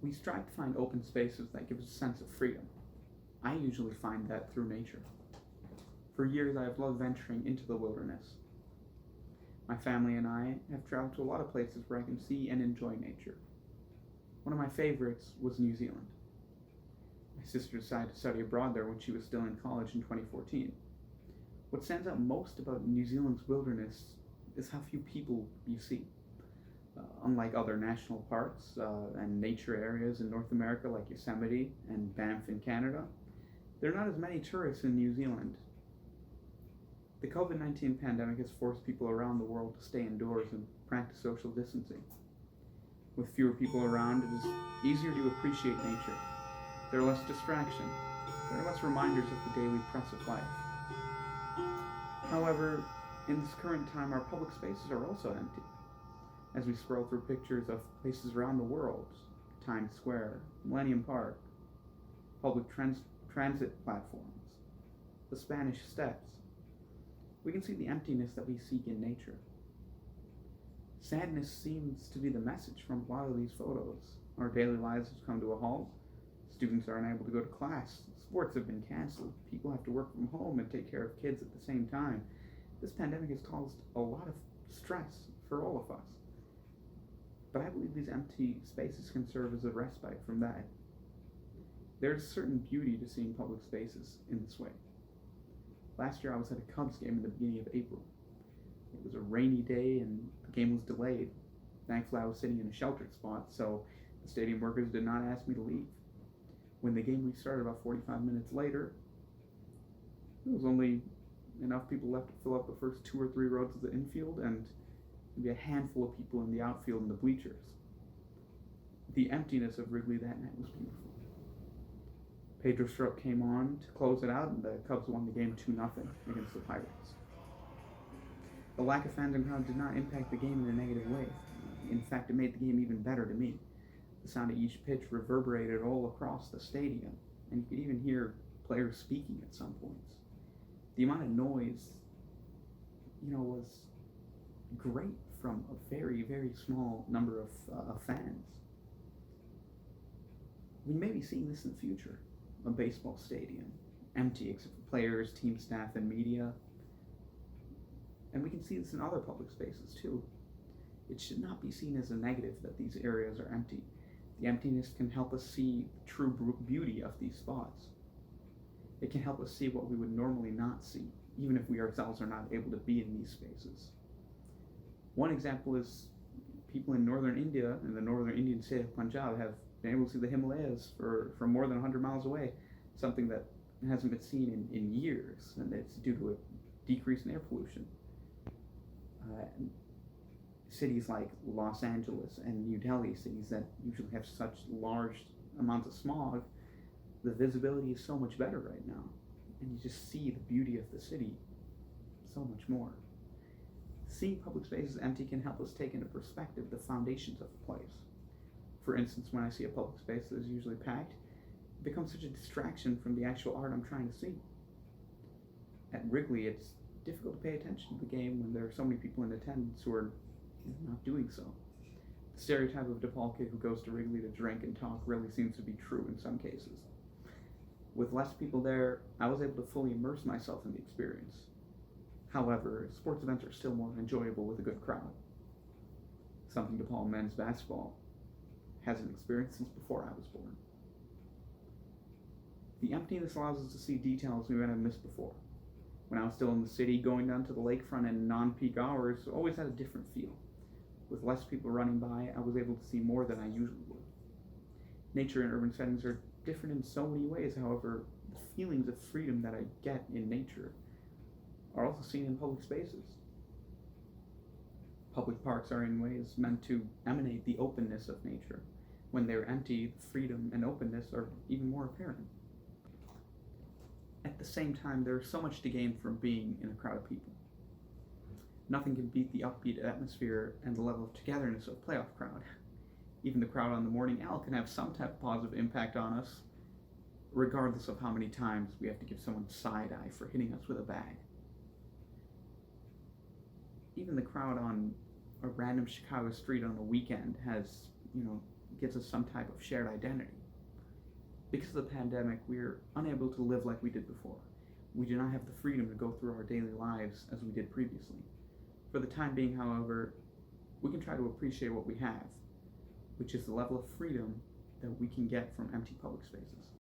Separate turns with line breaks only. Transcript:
We strive to find open spaces that give us a sense of freedom. I usually find that through nature. For years, I have loved venturing into the wilderness. My family and I have traveled to a lot of places where I can see and enjoy nature. One of my favorites was New Zealand. My sister decided to study abroad there when she was still in college in 2014. What stands out most about New Zealand's wilderness is how few people you see. Unlike other national parks and nature areas in North America like Yosemite and Banff in Canada, there are not as many tourists in New Zealand. The COVID-19 pandemic has forced people around the world to stay indoors and practice social distancing. With fewer people around, it is easier to appreciate nature. There are less distractions. There are less reminders of the daily press of life. However, in this current time, our public spaces are also empty. As we scroll through pictures of places around the world, Times Square, Millennium Park, public transit platforms, the Spanish Steps, we can see the emptiness that we seek in nature. Sadness seems to be the message from a lot of these photos. Our daily lives have come to a halt. Students are unable to go to class. Sports have been canceled. People have to work from home and take care of kids at the same time. This pandemic has caused a lot of stress for all of us. But I believe these empty spaces can serve as a respite from that. There's a certain beauty to seeing public spaces in this way. Last year I was at a Cubs game in the beginning of April. It was a rainy day and the game was delayed. Thankfully I was sitting in a sheltered spot, so the stadium workers did not ask me to leave. When the game restarted about 45 minutes later, there was only enough people left to fill up the first 2 or 3 rows of the infield and maybe a handful of people in the outfield and the bleachers. The emptiness of Wrigley that night was beautiful. Pedro Strop came on to close it out, and the Cubs won the game 2-0 against the Pirates. The lack of fans and crowd did not impact the game in a negative way. In fact, it made the game even better to me. The sound of each pitch reverberated all across the stadium, and you could even hear players speaking at some points. The amount of noise, was great from a very, very small number of fans. We may be seeing this in the future. A baseball stadium, empty except for players, team staff, and media. And we can see this in other public spaces too. It should not be seen as a negative that these areas are empty. The emptiness can help us see the true beauty of these spots. It can help us see what we would normally not see, even if we ourselves are not able to be in these spaces. One example is people in northern India, in the northern Indian state of Punjab, have been able to see the Himalayas from more than 100 miles away, something that hasn't been seen in years, and it's due to a decrease in air pollution. Cities like Los Angeles and New Delhi, cities that usually have such large amounts of smog, the visibility is so much better right now, and you just see the beauty of the city so much more. Seeing public spaces empty can help us take into perspective the foundations of a place. For instance, when I see a public space that is usually packed, it becomes such a distraction from the actual art I'm trying to see. At Wrigley, it's difficult to pay attention to the game when there are so many people in attendance who are not doing so. The stereotype of a DePaul kid who goes to Wrigley to drink and talk really seems to be true in some cases. With less people there, I was able to fully immerse myself in the experience. However, sports events are still more enjoyable with a good crowd. Something DePaul men's basketball hasn't experienced since before I was born. The emptiness allows us to see details we might have missed before. When I was still in the city, going down to the lakefront in non-peak hours always had a different feel. With less people running by, I was able to see more than I usually would. Nature and urban settings are different in so many ways, however, the feelings of freedom that I get in nature are also seen in public spaces. Public parks are in ways meant to emanate the openness of nature. When they're empty, freedom and openness are even more apparent. At the same time, there's so much to gain from being in a crowd of people. Nothing can beat the upbeat atmosphere and the level of togetherness of a playoff crowd. Even the crowd on the morning L can have some type of positive impact on us, regardless of how many times we have to give someone side eye for hitting us with a bag. Even the crowd on a random Chicago street on the weekend has, gives us some type of shared identity. Because of the pandemic, we're unable to live like we did before. We do not have the freedom to go through our daily lives as we did previously. For the time being, however, we can try to appreciate what we have, which is the level of freedom that we can get from empty public spaces.